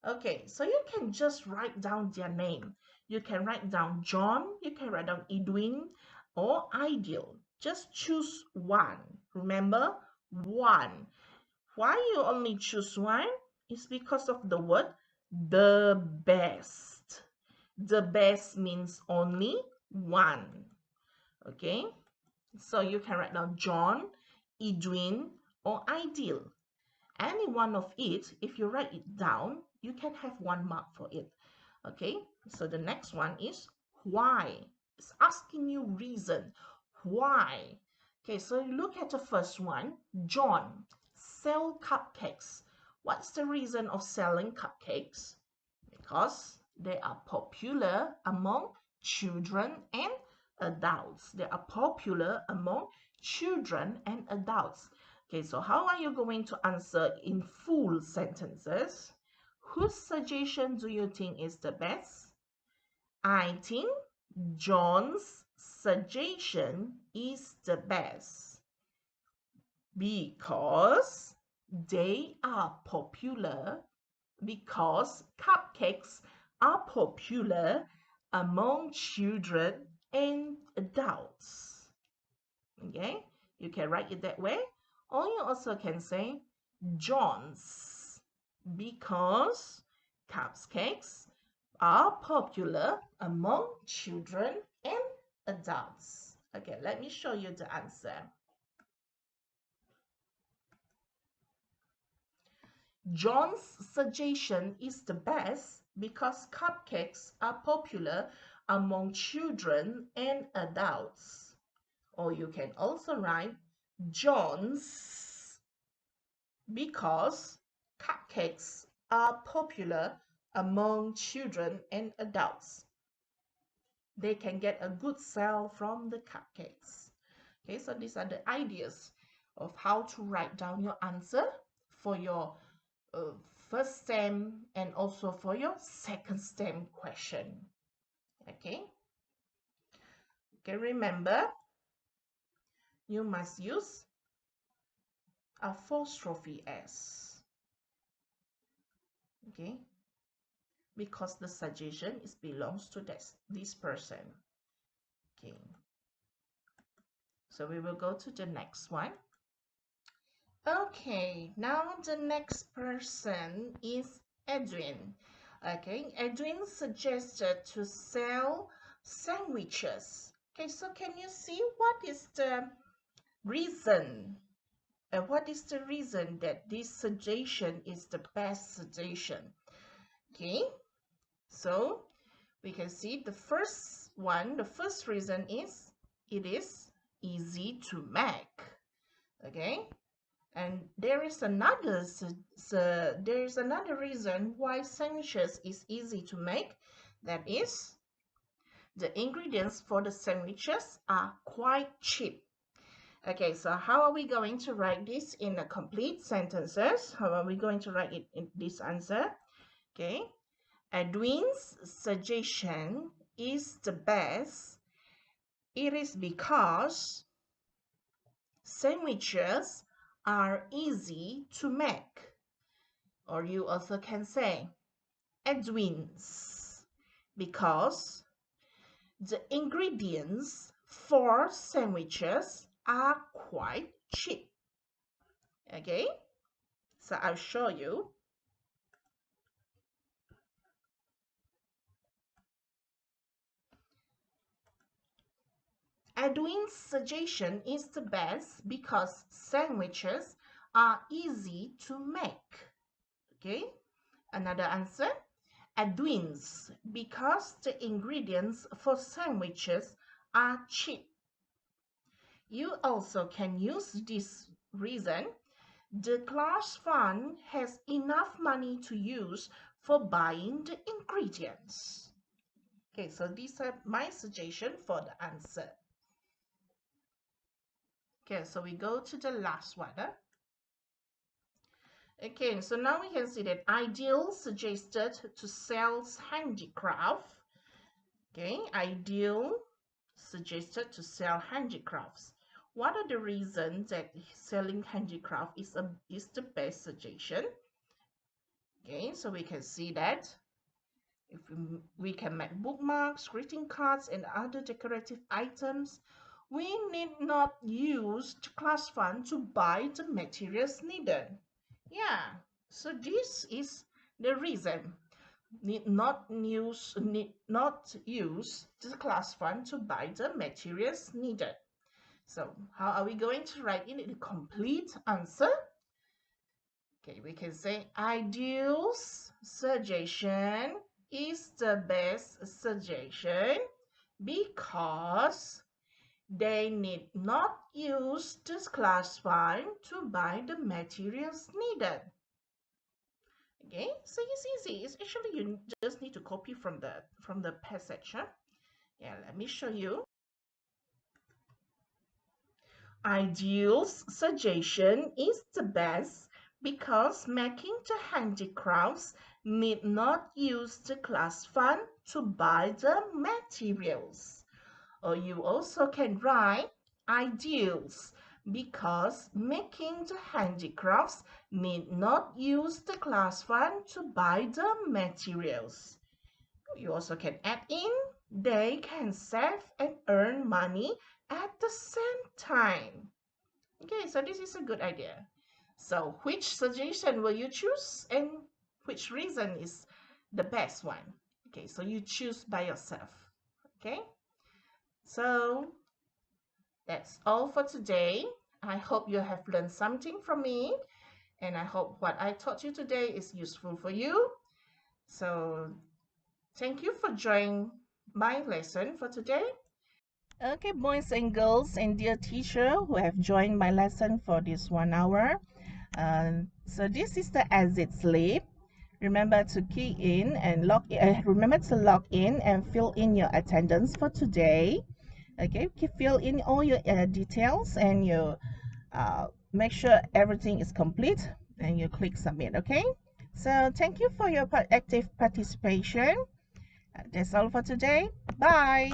Okay, so you can just write down their name. You can write down John, you can write down Edwin, or Ideal. Just choose one. Remember, one. Why you only choose one? It's because of the word the best. The best means only one. Okay, so you can write down John, Edwin, or Ideal. Any one of it, if you write it down, you can have 1 mark for it. Okay, so the next one is why. It's asking you reason. Why? Okay, so you look at the first one. John, sell cupcakes. What's the reason of selling cupcakes? Because they are popular among children and adults. They are popular among children and adults. Okay, so how are you going to answer in full sentences? Whose suggestion do you think is the best? I think John's suggestion is the best because they are popular, because cupcakes are popular among children and adults. Okay, you can write it that way, or you also can say John's, because cupcakes are popular among children and adults. Okay, let me show you the answer. John's suggestion is the best because cupcakes are popular among children and adults. Or you can also write John's because cupcakes are popular among children and adults. They can get a good sale from the cupcakes. Okay, so these are the ideas of how to write down your answer for your first STEM and also for your second STEM question. Okay, remember, you must use apostrophe S. Okay, because the suggestion belongs to this person. Okay, so we will go to the next one. Okay, now the next person is Edwin. Okay, Edwin suggested to sell sandwiches. Okay, so can you see what is the reason? What is the reason that this suggestion is the best suggestion? Okay, so we can see the first one, the first reason is it is easy to make. Okay, and there is another reason why sandwiches is easy to make. That is, the ingredients for the sandwiches are quite cheap. Okay, so how are we going to write this in a complete sentences? How are we going to write it in this answer? Okay, Edwin's suggestion is the best It is because sandwiches are easy to make. Or you also can say Edwin's, because the ingredients for sandwiches are quite cheap. Okay, so I'll show you. Edwin's suggestion is the best because sandwiches are easy to make. Okay, another answer. Edwin's because the ingredients for sandwiches are cheap. You also can use this reason. The class fund has enough money to use for buying the ingredients. Okay, so these are my suggestion for the answer. Okay, so we go to the last one. Okay, so now we can see that Ideal suggested to sell handicraft. Okay, Ideal suggested to sell handicrafts. What are the reasons that selling handicraft is the best suggestion? Okay, so we can see that if we can make bookmarks, greeting cards, and other decorative items, we need not use the class fund to buy the materials needed. Yeah, so this is the reason. Need not use the class fund to buy the materials needed. So how are we going to write in the complete answer? Okay, we can say Ideal's suggestion is the best suggestion because they need not use this class fund to buy the materials needed. Okay, so it's easy. It's actually you just need to copy from the passage. Yeah, let me show you. Ideal's suggestion is the best because making the handicrafts need not use the class fund to buy the materials. Or you also can write Ideals because making the handicrafts need not use the class fund to buy the materials. You also can add in, they can save and earn money at the same time. Okay, so this is a good idea. So which suggestion will you choose and which reason is the best one? Okay, so you choose by yourself. Okay, so that's all for today. I hope you have learned something from me, and I hope what I taught you today is useful for you. So thank you for joining my lesson for today. Okay, boys and girls and dear teacher who have joined my lesson for this 1 hour. So this is the exit slip. Remember to key in and remember to log in and fill in your attendance for today. Okay, fill in all your details and you make sure everything is complete and you click submit. Okay, so thank you for your active participation. That's all for today. Bye.